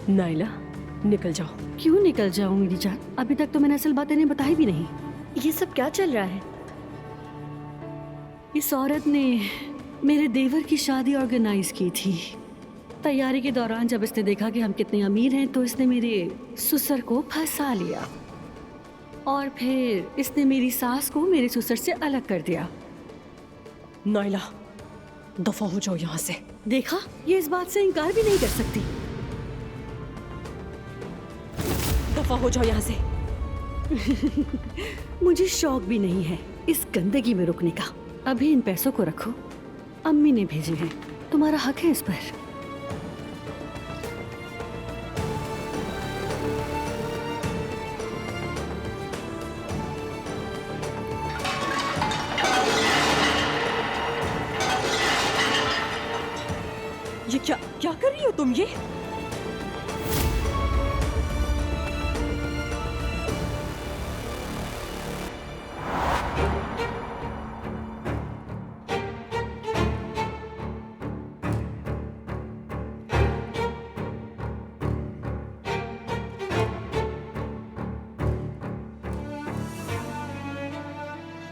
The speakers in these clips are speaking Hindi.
नाइला, निकल जाओ। क्यों निकल जाऊं मेरी जान? अभी तक तो मैंने असल बात इन्हें बताई भी नहीं। ये सब क्या चल रहा है? इस औरत ने मेरे देवर की शादी ऑर्गेनाइज की थी। तैयारी के दौरान जब इसने देखा कि हम कितने अमीर हैं तो इसने मेरे ससुर को फंसा लिया और फिर इसने मेरी सास को मेरे ससुर से अलग कर दिया। नाइला, दफा हो जाओ यहाँ से। देखा, ये इस बात से इनकार भी नहीं कर सकती। दफा हो जाओ यहाँ से। मुझे शौक भी नहीं है इस गंदगी में रुकने का। अभी इन पैसों को रखो, अम्मी ने भेजे हैं, तुम्हारा हक है इस पर। ये क्या क्या कर रही हो तुम? ये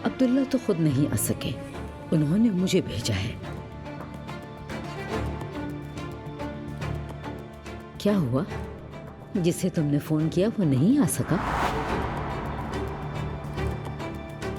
अब्दुल्ला तो खुद नहीं आ सके, उन्होंने मुझे भेजा है। क्या हुआ? जिसे तुमने फोन किया वो नहीं आ सका?